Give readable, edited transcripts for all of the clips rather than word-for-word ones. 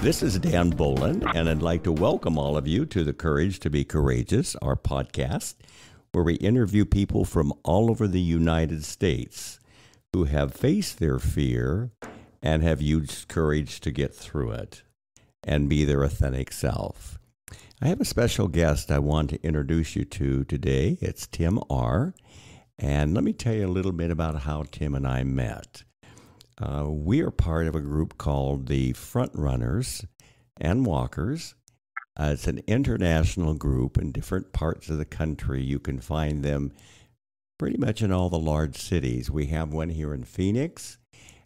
This is Dan Bolen, and I'd like to welcome all of you to the Courage to be Courageous, our podcast, where we interview people from all over the United States who have faced their fear and have used courage to get through it and be their authentic self. I have a special guest I want to introduce you to today. It's Tim R. And let me tell you a little bit about how Tim and I met. We are part of a group called the Front Runners and Walkers. It's an international group in different parts of the country. You can find them pretty much in all the large cities. We have one here in Phoenix,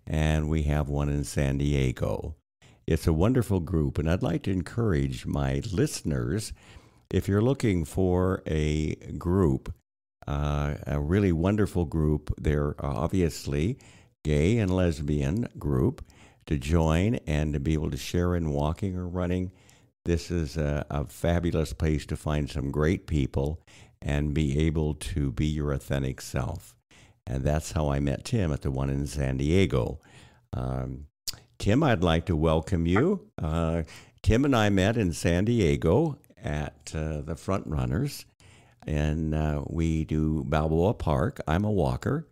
and we have one in San Diego. It's a wonderful group, and I'd like to encourage my listeners, if you're looking for a group, a really wonderful group, they're obviously gay and lesbian group, to join and to be able to share in walking or running. This is a fabulous place to find some great people and be able to be your authentic self. And that's how I met Tim at the one in San Diego. Tim, I'd like to welcome you. Tim and I met in San Diego at the Front Runners, and we do Balboa Park. I'm a walker.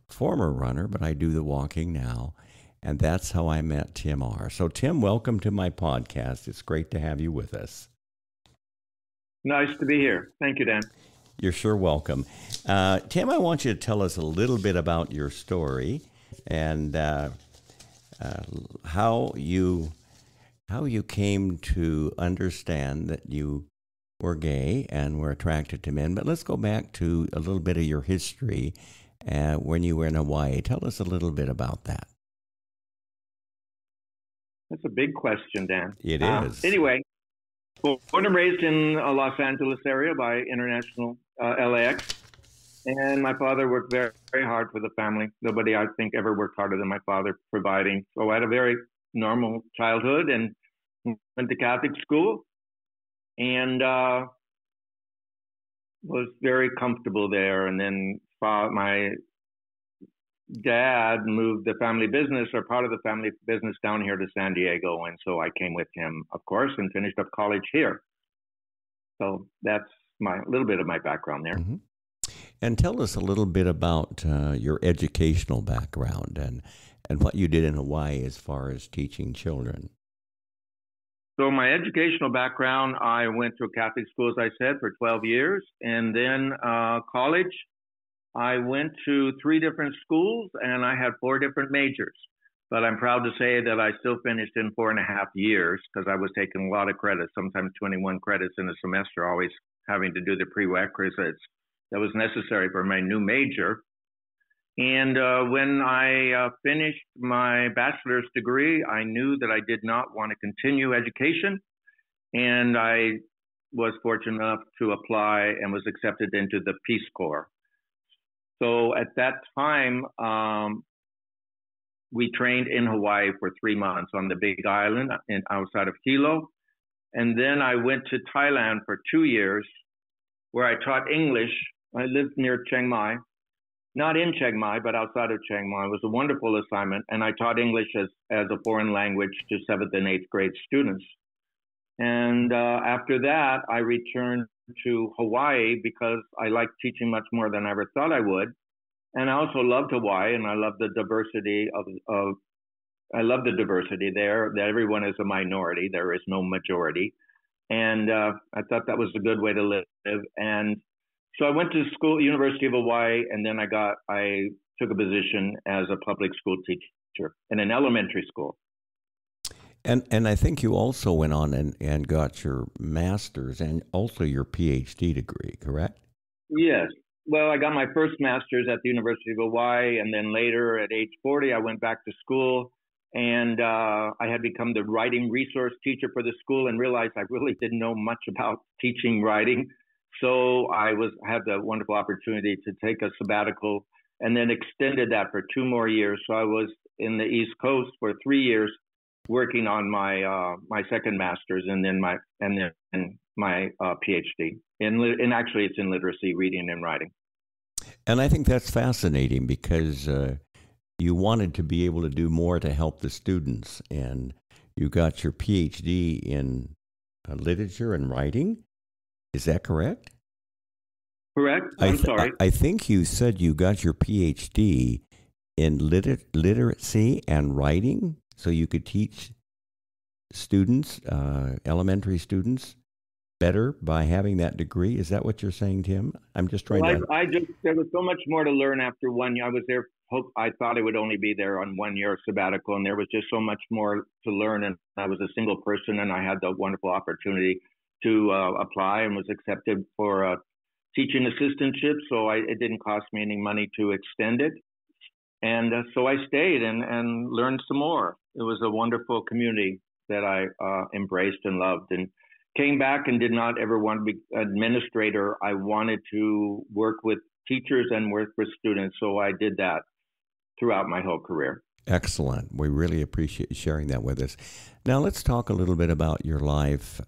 Former runner, but I do the walking now, and that's how I met Tim R. So, Tim, welcome to my podcast. It's great to have you with us. Nice to be here. Thank you, Dan. You're sure welcome. Tim, I want you to tell us a little bit about your story and how you came to understand that you were gay and were attracted to men. But let's go back to a little bit of your history. When you were in Hawaii. Tell us a little bit about that. That's a big question, Dan. It is. Anyway, born and raised in Los Angeles area by international LAX. And my father worked very, very hard for the family. Nobody, I think, ever worked harder than my father providing. So I had a very normal childhood and went to Catholic school and was very comfortable there. And then my dad moved the family business or part of the family business down here to San Diego. And so I came with him, of course, and finished up college here. So that's a little bit of my background there. Mm-hmm. And tell us a little bit about your educational background and what you did in Hawaii as far as teaching children. So my educational background, I went to a Catholic school, as I said, for 12 years. And then college, I went to 3 different schools and I had 4 different majors. But I'm proud to say that I still finished in 4.5 years because I was taking a lot of credits, sometimes 21 credits in a semester, always having to do the prerequisites that was necessary for my new major. And when I finished my bachelor's degree, I knew that I did not want to continue education. And I was fortunate enough to apply and was accepted into the Peace Corps. So at that time, we trained in Hawaii for 3 months on the Big Island outside of Hilo. And then I went to Thailand for 2 years where I taught English. I lived near Chiang Mai, not in Chiang Mai, but outside of Chiang Mai. It was a wonderful assignment. And I taught English as a foreign language to 7th and 8th grade students. And after that, I returned to Hawaii because I liked teaching much more than I ever thought I would. And I also loved Hawaii, and I love the diversity I love the diversity there, that everyone is a minority. There is no majority. And I thought that was a good way to live. And so I went to school, University of Hawaii, and then I took a position as a public school teacher in an elementary school. And I think you also went on and got your master's and also your PhD degree, correct? Yes. Well, I got my first master's at the University of Hawaii, and then later at age 40, I went back to school, and I had become the writing resource teacher for the school and realized I really didn't know much about teaching writing. So I had the wonderful opportunity to take a sabbatical and then extended that for 2 more years. So I was in the East Coast for 3 years working on my second master's, and then my PhD. And actually, it's in literacy, reading, and writing. And I think that's fascinating because you wanted to be able to do more to help the students, and you got your PhD in literature and writing. Is that correct? Correct. I'm sorry. I think you said you got your PhD in literacy and writing, so you could teach students, elementary students, better by having that degree. Is that what you're saying, Tim? I'm just trying to. There was so much more to learn after 1 year. I was there. I thought I would only be there on 1 year sabbatical, and there was just so much more to learn. And I was a single person, and I had the wonderful opportunity to apply and was accepted for a teaching assistantship. So it didn't cost me any money to extend it. And so I stayed and learned some more. It was a wonderful community that I embraced and loved, and came back and did not ever want to be administrator. I wanted to work with teachers and work with students. So I did that throughout my whole career. Excellent. We really appreciate you sharing that with us. Now let's talk a little bit about your life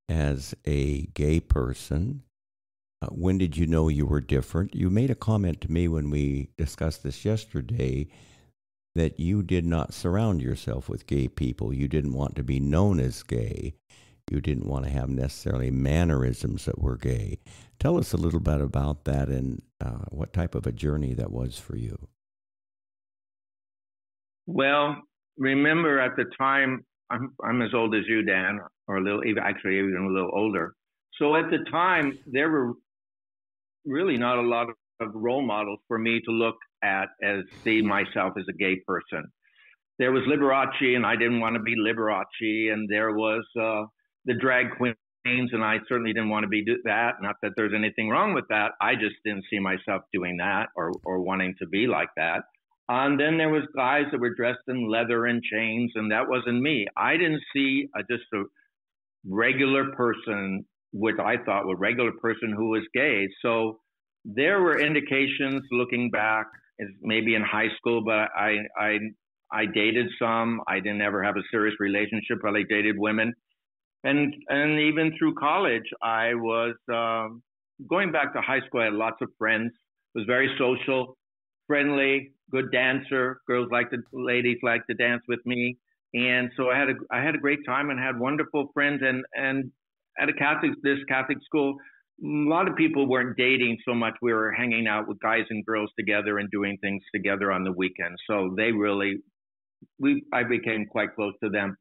as a gay person. When did you know you were different? You made a comment to me when we discussed this yesterday that you did not surround yourself with gay people. You didn't want to be known as gay. You didn't want to have necessarily mannerisms that were gay. Tell us a little bit about that and what type of a journey that was for you. Well, remember at the time, I'm as old as you, Dan, or even a little older. So at the time, there were really not a lot of role models for me to look at as see myself as a gay person. There was Liberace, and I didn't want to be Liberace, and there was the drag queens, and I certainly didn't want to be that. Not that there's anything wrong with that. I just didn't see myself doing that or wanting to be like that. And then there was guys that were dressed in leather and chains, and that wasn't me. I didn't see just a regular person, which I thought was a regular person who was gay. So there were indications looking back, maybe in high school, but I dated some. I didn't ever have a serious relationship, but I dated women. And even through college, I was going back to high school. I had lots of friends. Was very social, friendly, good dancer. Ladies liked to dance with me, and so I had a great time and had wonderful friends. And at this Catholic school, a lot of people weren't dating so much. We were hanging out with guys and girls together and doing things together on the weekends. So I became quite close to them.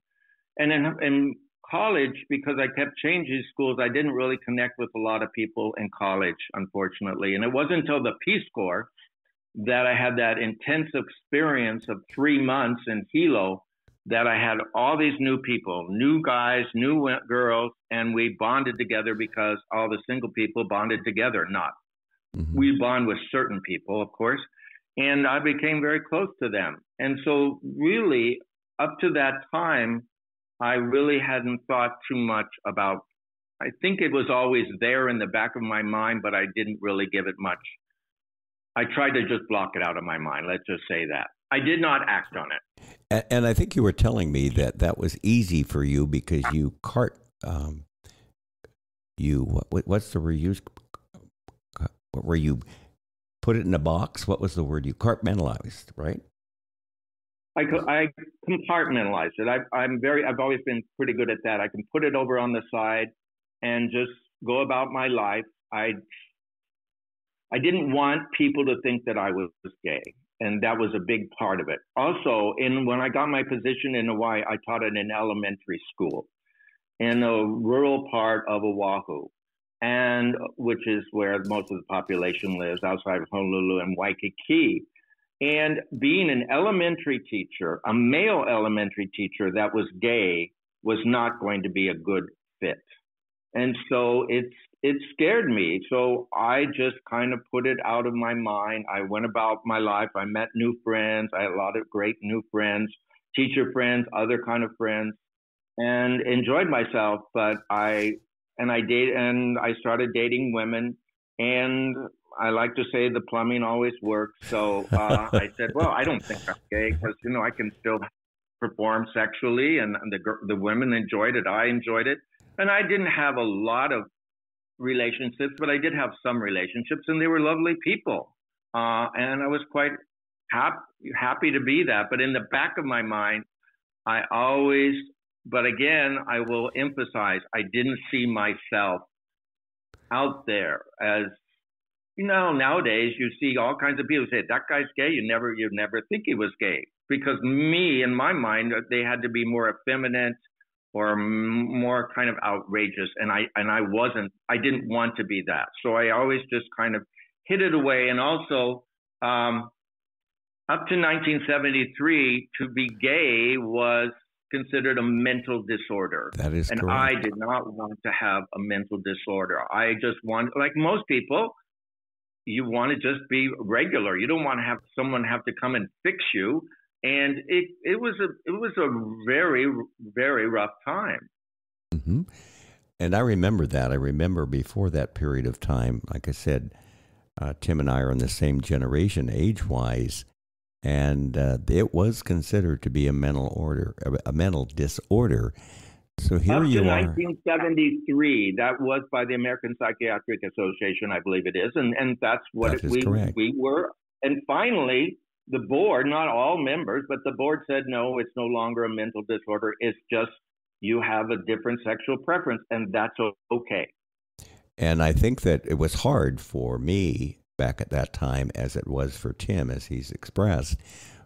And in college, because I kept changing schools, I didn't really connect with a lot of people in college, unfortunately. And it wasn't until the Peace Corps that I had that intense experience of 3 months in Hilo that I had all these new people, new guys, new girls, and we bonded together because all the single people bonded together. We bond with certain people, of course, and I became very close to them. And so really, up to that time, I really hadn't thought too much about, I think it was always there in the back of my mind, but I didn't really give it much. I tried to just block it out of my mind. Let's just say that. I did not act on it. And I think you were telling me that was easy for you because you what's the word used? Where you put it in a box? What was the word? You compartmentalized, right? I compartmentalized it. I've always been pretty good at that. I can put it over on the side and just go about my life. I didn't want people to think that I was gay, and that was a big part of it. Also, when I got my position in Hawaii, I taught at an elementary school in a rural part of Oahu, and which is where most of the population lives, outside of Honolulu and Waikiki. And being an elementary teacher, a male elementary teacher that was gay, was not going to be a good fit. And so it scared me. So I just kind of put it out of my mind. I went about my life. I met new friends. I had a lot of great new friends, teacher friends, other kind of friends, and enjoyed myself. But I started dating women, and I like to say the plumbing always works. So I said, well, I don't think I'm gay because, I can still perform sexually, and the women enjoyed it. I enjoyed it. And I didn't have a lot of relationships, but I did have some relationships, and they were lovely people. And I was quite happy to be that. But in the back of my mind, I always, but again, I will emphasize, I didn't see myself out there as, nowadays you see all kinds of people say that guy's gay. You never think he was gay, because me, in my mind, they had to be more effeminate or more kind of outrageous, and I wasn't. I didn't want to be that, so I always just kind of hid it away. And also, up to 1973, to be gay was considered a mental disorder. That is and correct. I did not want to have a mental disorder. I just want, like most people, you want to just be regular. You don't want to have someone have to come and fix you. And it was a very, very rough time. Mm-hmm. And I remember that. I remember before that period of time, like I said, Tim and I are in the same generation age-wise, and it was considered to be a mental disorder. So here Up you to are. 1973, that was by the American Psychiatric Association, I believe it is, and that's what we were. And finally, the board, not all members, but the board said, no, it's no longer a mental disorder. It's just you have a different sexual preference, and that's okay. And I think that it was hard for me back at that time, as it was for Tim, as he's expressed,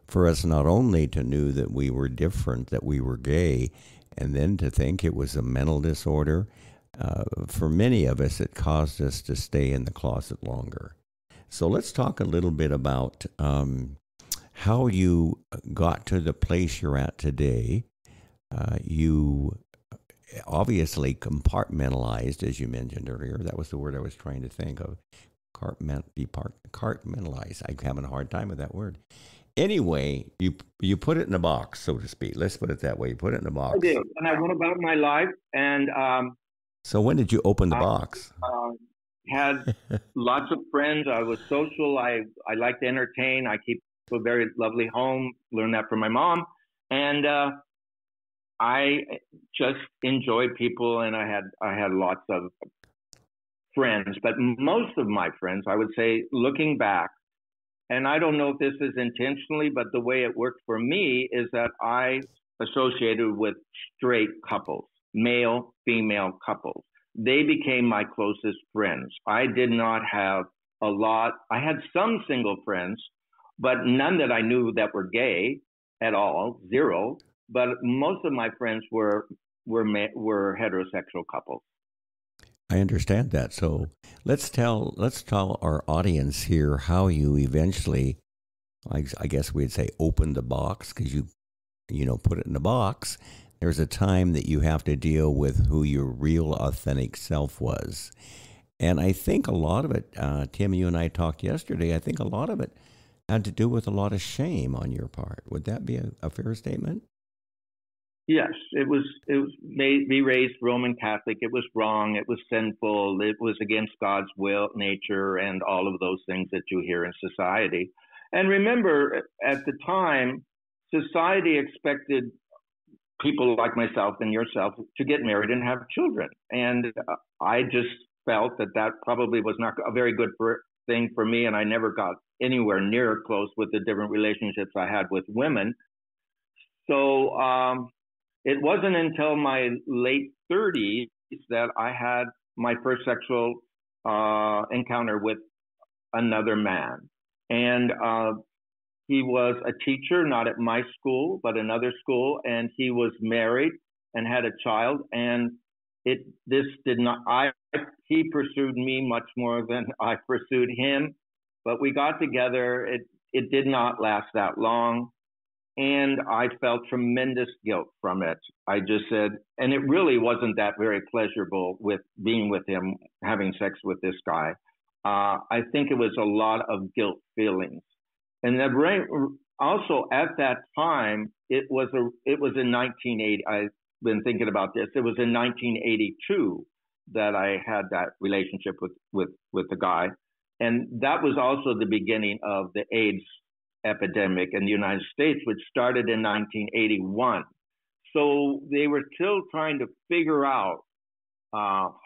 for us not only to know that we were different, that we were gay, and then to think it was a mental disorder. For many of us, it caused us to stay in the closet longer. So let's talk a little bit about how you got to the place you're at today. You obviously compartmentalized, as you mentioned earlier. That was the word I was trying to think of. Compartmentalize. I'm having a hard time with that word. Anyway, you put it in a box, so to speak. Let's put it that way. You put it in a box. I did, and I went about my life. And so when did you open the box? Had lots of friends. I was social. I liked to entertain. I keep a very lovely home. Learned that from my mom. And I just enjoyed people, and I had lots of friends. But most of my friends, I would say, looking back, and I don't know if this is intentionally, but the way it worked for me is that I associated with straight couples, male, female couples. They became my closest friends. I did not have a lot. I had some single friends, but none that I knew that were gay at all, zero. But most of my friends were heterosexual couples. I understand that. So let's tell our audience here how you eventually, I guess we'd say, opened the box, because you put it in the box. There's a time that you have to deal with who your real, authentic self was. And I think a lot of it, Tim, you and I talked yesterday, I think a lot of it had to do with a lot of shame on your part. Would that be a fair statement? Yes, it was be raised Roman Catholic. It was wrong. It was sinful. It was against God's will, nature, and all of those things that you hear in society. And remember, at the time, society expected people like myself and yourself to get married and have children. And I just felt that probably was not a very good thing for me, and I never got anywhere near close with the different relationships I had with women. So it wasn't until my late 30s that I had my first sexual encounter with another man. And he was a teacher, not at my school, but another school, and he was married and had a child. And he pursued me much more than I pursued him. But we got together. It did not last that long. And I felt tremendous guilt from it. I just said, and it really wasn't that very pleasurable with being with him, having sex with this guy. I think it was a lot of guilt feelings. And also at that time, it was in 1980. I've been thinking about this. It was in 1982 that I had that relationship with the guy. And that was also the beginning of the AIDS epidemic in the United States, which started in 1981. So they were still trying to figure out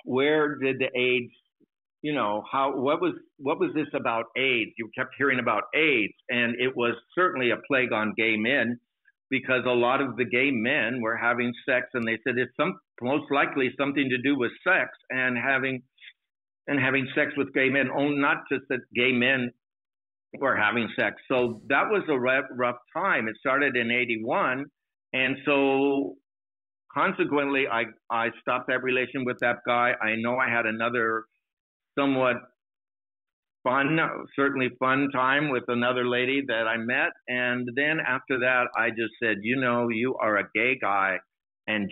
where did the AIDS, what was this about AIDS? You kept hearing about AIDS, and it was certainly a plague on gay men because a lot of the gay men were having sex, and they said it's most likely something to do with sex and having sex with gay men. Oh, not just that gay men were having sex. So that was a rough time. It started in '81, and so consequently, I stopped that relation with that guy. I know I had another somewhat certainly fun time with another lady that I met. And then after that, I just said, you are a gay guy. And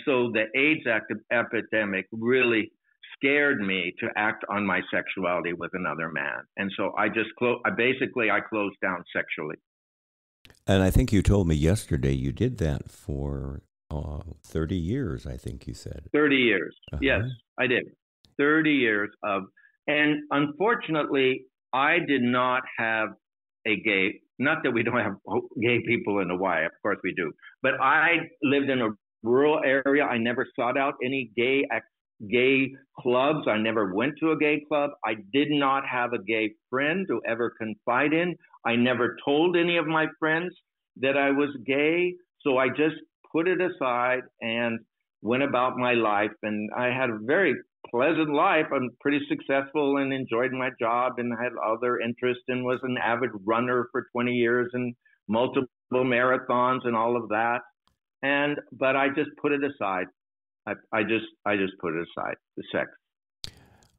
so the AIDS epidemic really scared me to act on my sexuality with another man. And so I closed down sexually. And I think you told me yesterday you did that for 30 years, I think you said. 30 years. Uh-huh. Yes, I did. 30 years and unfortunately, I did not have not that we don't have gay people in Hawaii, of course we do, but I lived in a rural area. I never sought out any gay clubs. I never went to a gay club. I did not have a gay friend to ever confide in. I never told any of my friends that I was gay. So I just put it aside and went about my life. And I had a very pleasant life. I'm pretty successful and enjoyed my job and had other interests and was an avid runner for 20 years and multiple marathons and all of that. But I just put it aside. I just put it aside, the sex.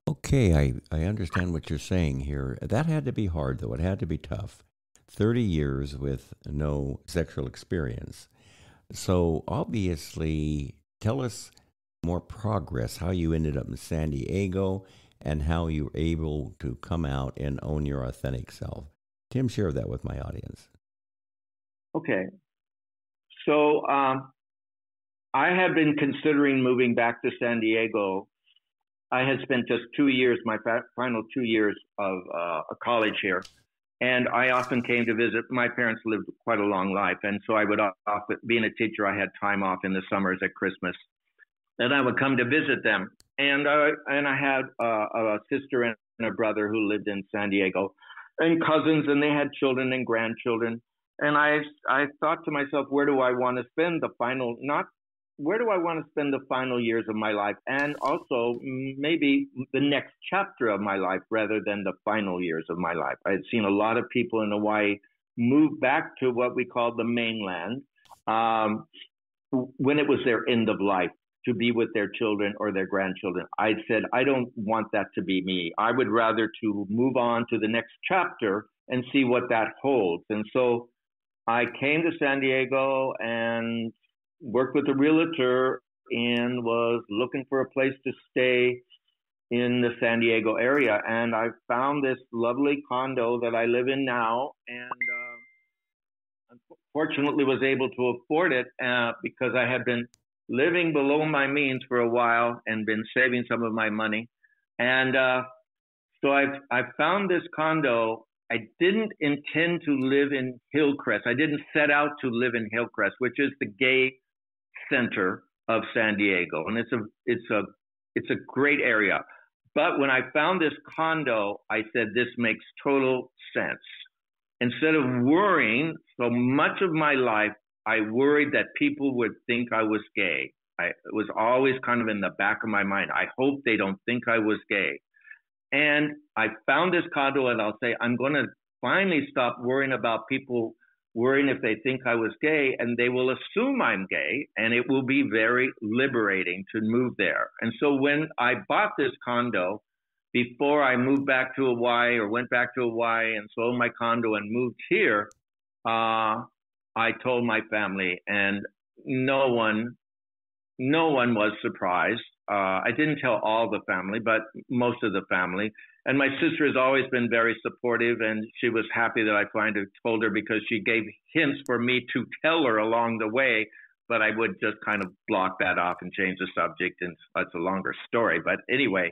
Okay, I understand what you're saying here. That had to be hard, though. It had to be tough. 30 years with no sexual experience. So obviously, tell us more progress, how you ended up in San Diego and how you were able to come out and own your authentic self. Tim, share that with my audience. Okay. So I have been considering moving back to San Diego. I had spent just 2 years, my final 2 years of college here. And I often came to visit. My parents lived quite a long life. And so I would often, being a teacher, I had time off in the summers at Christmas. And I would come to visit them. And I had a sister and a brother who lived in San Diego and cousins, and they had children and grandchildren. And I thought to myself, where do I want to spend the final years of my life, and also maybe the next chapter of my life rather than the final years of my life. I had seen a lot of people in Hawaii move back to what we call the mainland when it was their end of life, to be with their children or their grandchildren. I said, I don't want that to be me. I would rather to move on to the next chapter and see what that holds. And so I came to San Diego and worked with a realtor and was looking for a place to stay in the San Diego area. And I found this lovely condo that I live in now, and unfortunately was able to afford it because I had been living below my means for a while and been saving some of my money. And so I found this condo. I didn't intend to live in Hillcrest. I didn't set out to live in Hillcrest, which is the gay center of San Diego, and it's a great area. But when I found this condo, I said, this makes total sense. Instead of worrying, so much of my life, I worried that people would think I was gay. It was always kind of in the back of my mind. I hope they don't think I was gay. And I found this condo, and I'll say, I'm going to finally stop worrying about people worrying if they think I was gay, and they will assume I'm gay, and it will be very liberating to move there. And so when I bought this condo, before I moved back to Hawaii or went back to Hawaii and sold my condo and moved here, I told my family, and no one was surprised. I didn't tell all the family, but most of the family. And my sister has always been very supportive, and she was happy that I finally told her, because she gave hints for me to tell her along the way, but I would just kind of block that off and change the subject, and it's a longer story. But anyway,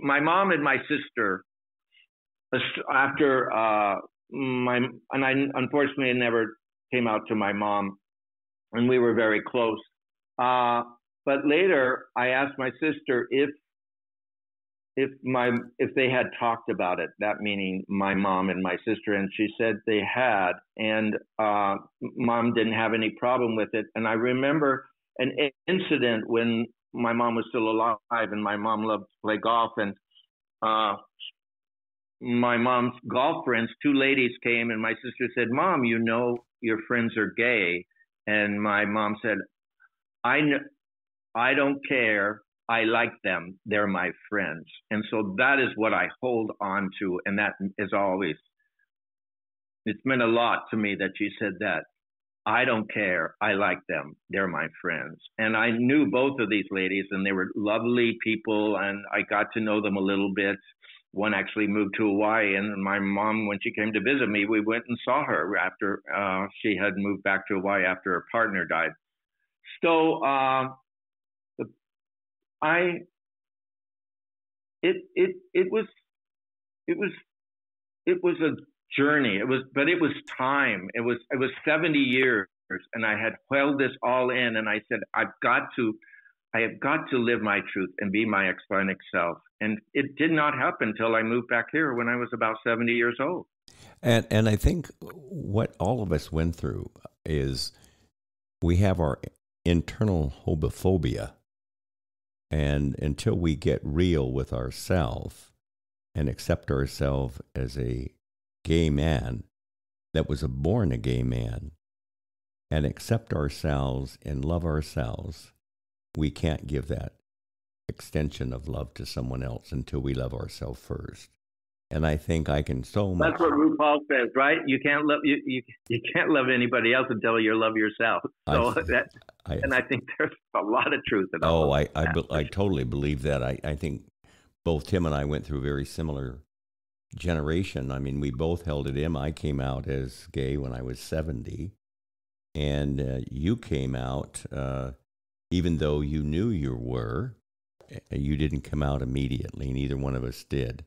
my mom and my sister, after I unfortunately never came out to my mom, and we were very close. But later, I asked my sister if they had talked about it. That meaning my mom and my sister, and she said they had, and mom didn't have any problem with it. And I remember an incident when my mom was still alive, and my mom loved to play golf, and my mom's golf friends, two ladies came, and my sister said, "Mom, you know your friends are gay," and my mom said, I don't care. I like them. They're my friends. And so that is what I hold on to. And that is always, it's meant a lot to me that she said that. I don't care. I like them. They're my friends. And I knew both of these ladies, and they were lovely people, and I got to know them a little bit. One actually moved to Hawaii, and my mom, when she came to visit me, we went and saw her after she had moved back to Hawaii after her partner died. So, it was a journey. But it was time. It was 70 years, and I had held this all in, and I said, I have got to live my truth and be my authentic self. And it did not happen until I moved back here when I was about 70 years old. And I think what all of us went through is we have our internal homophobia. And until we get real with ourselves and accept ourselves as a gay man that was born a gay man, and accept ourselves and love ourselves, we can't give that extension of love to someone else until we love ourselves first. And I think I can so much. That's what RuPaul says, right? You can't love you can't love anybody else until you love yourself. So I think there's a lot of truth in all. I totally believe that. I think both Tim and I went through a very similar generation. I mean, we both held it in. I came out as gay when I was 70, and you came out even though you knew you were. You didn't come out immediately. Neither one of us did.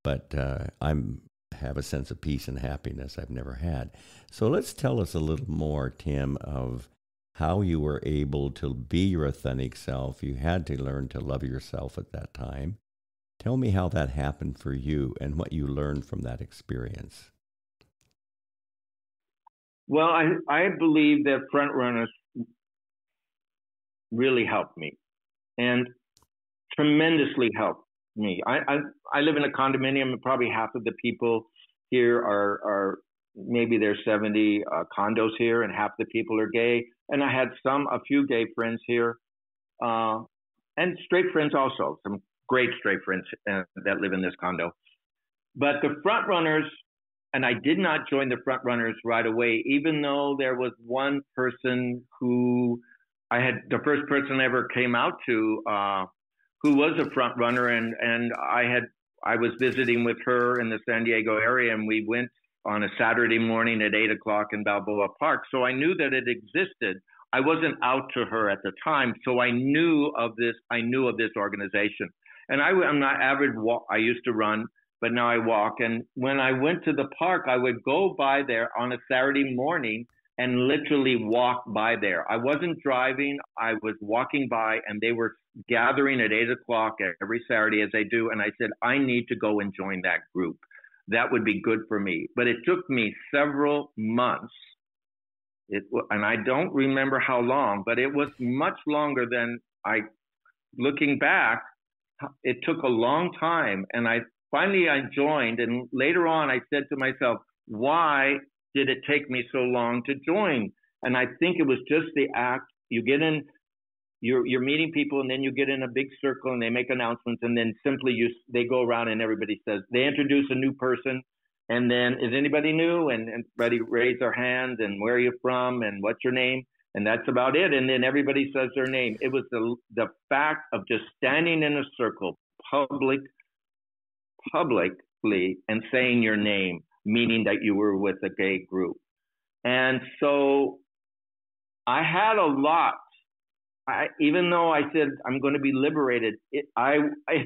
But I have a sense of peace and happiness I've never had. So let's tell us a little more, Tim, of how you were able to be your authentic self. You had to learn to love yourself at that time. Tell me how that happened for you and what you learned from that experience. Well, I believe that front runners really helped me, and tremendously helped me. I live in a condominium, and probably half of the people here are maybe there's 70 condos here, and half the people are gay. And I had a few gay friends here, and straight friends also, some great straight friends that live in this condo. But the front runners, and I did not join the front runners right away, even though there was one person who the first person I ever came out to, who was a front runner, and I was visiting with her in the San Diego area, and we went on a Saturday morning at 8 o'clock in Balboa Park. So I knew that it existed. I wasn't out to her at the time, so I knew of this organization. And I'm not avid I used to run, but now I walk. And when I went to the park, I would go by there on a Saturday morning and literally walk by there. I wasn't driving. I was walking by, and they were gathering at 8 o'clock every Saturday, as they do. And I said, I need to go and join that group. That would be good for me. But it took me several months. And I don't remember how long, but it was much longer than looking back, it took a long time. And I joined. And later on, I said to myself, why did it take me so long to join? And I think it was just the act. You get in, you're meeting people, and then you get in a big circle, and they make announcements, and then simply they go around, and everybody says, they introduce a new person, and then, is anybody new? And everybody raise their hands, and where are you from, and what's your name? And that's about it. And then everybody says their name. It was the fact of just standing in a circle publicly and saying your name, meaning that you were with a gay group. And so I had a lot. Even though I said I'm going to be liberated, it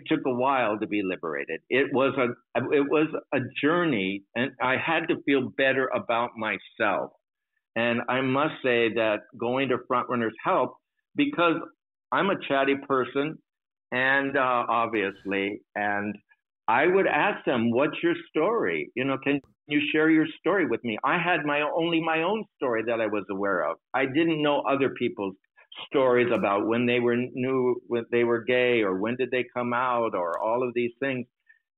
took a while to be liberated. It was a journey, and I had to feel better about myself. And I must say that going to Frontrunners helped, because I'm a chatty person, and obviously, and I would ask them, "What's your story? Can you share your story with me?" I had only my own story that I was aware of. I didn't know other people's stories about when they when they were gay, or when did they come out, or all of these things.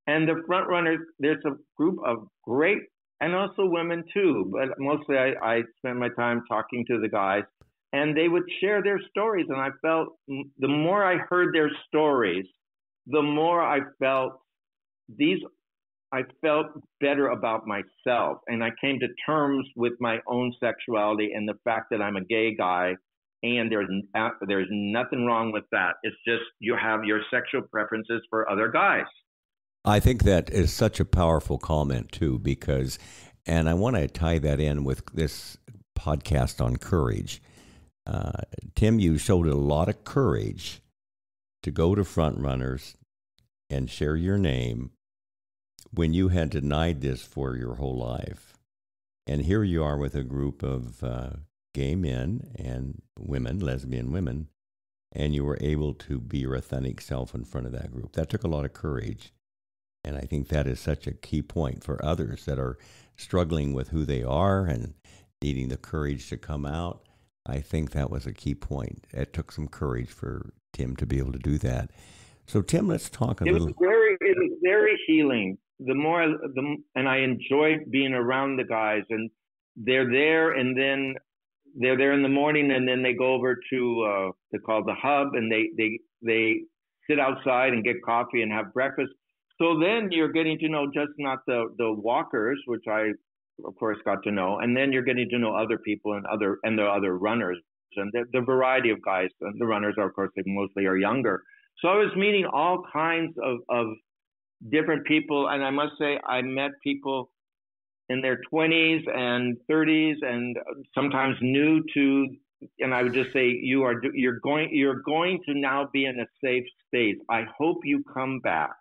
And the front runners, there's a group of great, and also women too, but mostly I spent my time talking to the guys, and they would share their stories. And I felt the more I heard their stories, the more these, I felt better about myself. And I came to terms with my own sexuality and the fact that I'm a gay guy. And there's nothing wrong with that. It's just you have your sexual preferences for other guys. I think that is such a powerful comment, too, because, and I want to tie that in with this podcast on courage. Tim, you showed a lot of courage to go to front runners and share your name when you had denied this for your whole life. And here you are with a group of gay men and women, lesbian women, and you were able to be your authentic self in front of that group. That took a lot of courage. And I think that is such a key point for others that are struggling with who they are and needing the courage to come out. I think that was a key point. It took some courage for Tim to be able to do that. So, Tim, let's talk a little. It was very healing. And I enjoyed being around the guys, and they're there, and then they're there in the morning, and then they go over to they call the hub, and they sit outside and get coffee and have breakfast. So then you're getting to know just not the walkers, which I, of course, got to know, and then you're getting to know other people and the other runners, and the variety of guys. And the runners are, of course, they mostly are younger. So I was meeting all kinds of different people, and I must say I met people in their 20s and 30s, and sometimes new to. And I would just say you're going to now be in a safe space. I hope you come back.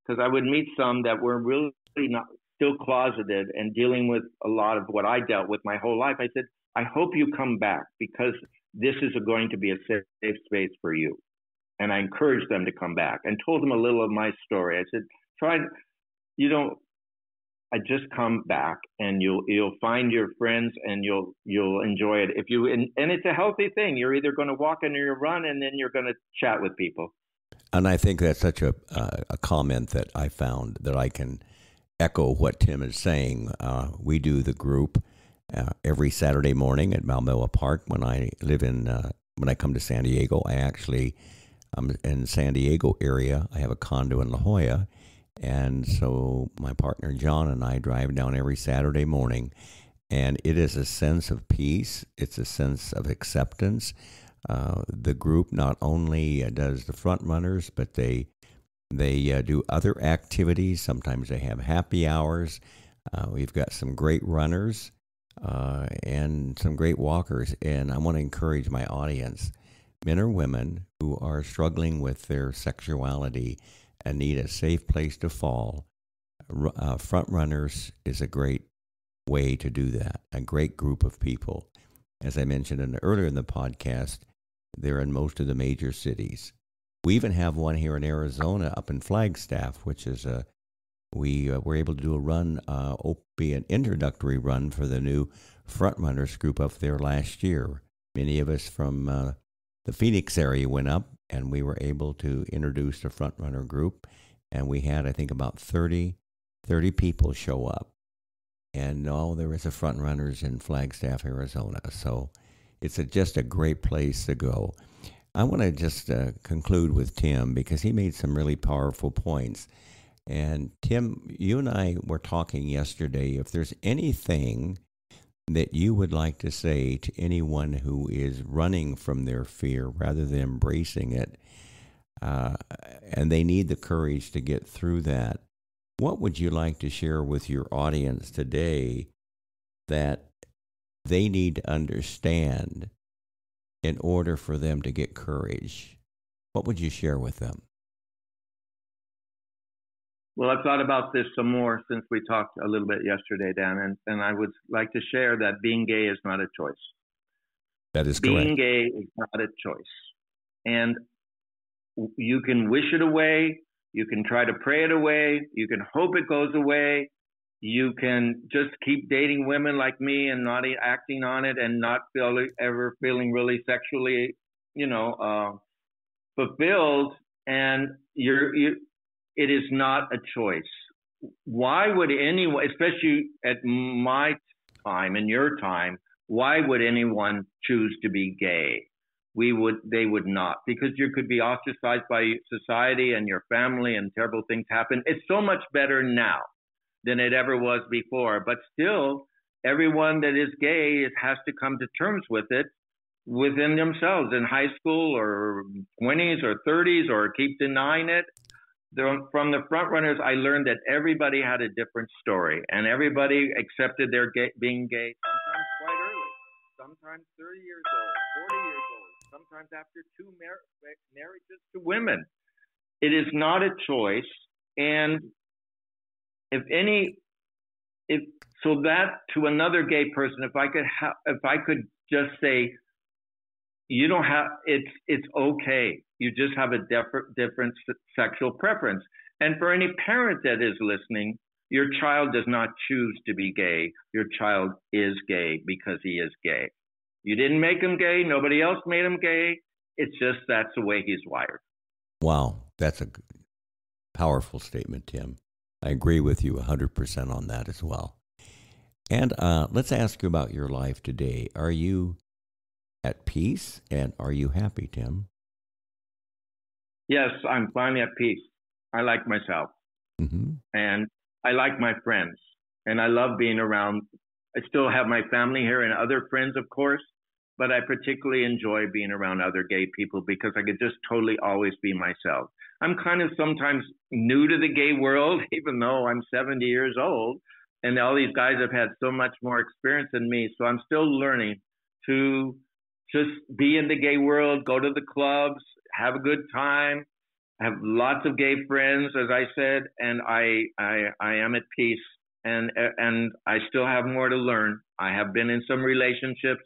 Because I would meet some that were really not still closeted and dealing with a lot of what I dealt with my whole life. I said, I hope you come back, because this is going to be a safe space for you. And I encouraged them to come back and told them a little of my story. I said, I just come back, and you'll find your friends, and you'll enjoy it. And it's a healthy thing. You're either going to walk in or you run, and then you're going to chat with people. And I think that's such a comment that I found that I can echo what Tim is saying. We do the group every Saturday morning at Balboa Park. When I come to San Diego, I'm in San Diego area. I have a condo in La Jolla. And so my partner John and I drive down every Saturday morning. And it is a sense of peace. It's a sense of acceptance. The group not only does the front runners, but they do other activities. Sometimes they have happy hours. We've got some great runners and some great walkers. And I want to encourage my audience, men or women who are struggling with their sexuality and need a safe place to fall. Front runners is a great way to do that, a great group of people. As I mentioned earlier in the podcast, they're in most of the major cities. We even have one here in Arizona, up in Flagstaff, which is we were able to do a run, be an introductory run for the new front runners group up there last year. Many of us from the Phoenix area went up, and we were able to introduce the front runner group, and we had, I think, about 30 people show up. And there is a front runners in Flagstaff, Arizona. So it's just a great place to go. I want to just conclude with Tim, because he made some really powerful points. And Tim, you and I were talking yesterday. If there's anything that you would like to say to anyone who is running from their fear rather than embracing it, and they need the courage to get through that, what would you like to share with your audience today that they need to understand in order for them to get courage? What would you share with them? Well, I've thought about this some more since we talked a little bit yesterday, Dan, and I would like to share that being gay is not a choice. That is correct. Being gay is not a choice. And you can wish it away. You can try to pray it away. You can hope it goes away. You can just keep dating women like me and not acting on it and not ever feeling really sexually, fulfilled. And it is not a choice. Why would anyone, especially at my time and your time, why would anyone choose to be gay? They would not, because you could be ostracized by society and your family and terrible things happen. It's so much better now than it ever was before. But still, everyone that is gay has to come to terms with it within themselves in high school or 20s or 30s, or keep denying it. From the front runners, I learned that everybody had a different story, and everybody accepted their being gay, sometimes quite early, sometimes 30 years old, 40 years old, sometimes after two marriages to women. It is not a choice. And so that to another gay person, if I could just say, you don't have, it's okay. You just have a different sexual preference. And for any parent that is listening, your child does not choose to be gay. Your child is gay because he is gay. You didn't make him gay. Nobody else made him gay. It's just that's the way he's wired. Wow, that's a powerful statement, Tim. I agree with you 100% on that as well. And let's ask you about your life today. Are you at peace, and are you happy, Tim? Yes, I'm finally at peace. I like myself, and I like my friends, and I love being around. I still have my family here and other friends, of course, but I particularly enjoy being around other gay people because I could just totally always be myself. I'm kind of sometimes new to the gay world, even though I'm 70 years old, and all these guys have had so much more experience than me. So I'm still learning to just be in the gay world, go to the clubs, have a good time, have lots of gay friends, as I said, and I am at peace, and I still have more to learn. I have been in some relationships,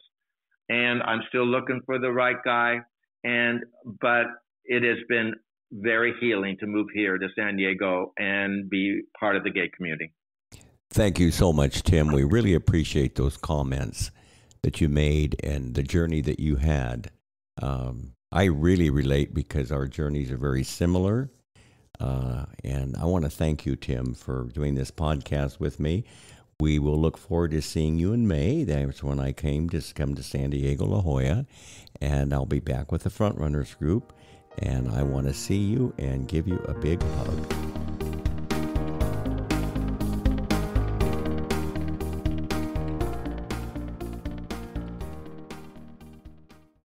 and I'm still looking for the right guy, but it has been very healing to move here to San Diego and be part of the gay community. Thank you so much, Tim. We really appreciate those comments that you made and the journey that you had. I really relate because our journeys are very similar. And I want to thank you, Tim, for doing this podcast with me. We will look forward to seeing you in May. That's when I come to San Diego, La Jolla. And I'll be back with the Frontrunners group. And I want to see you and give you a big hug.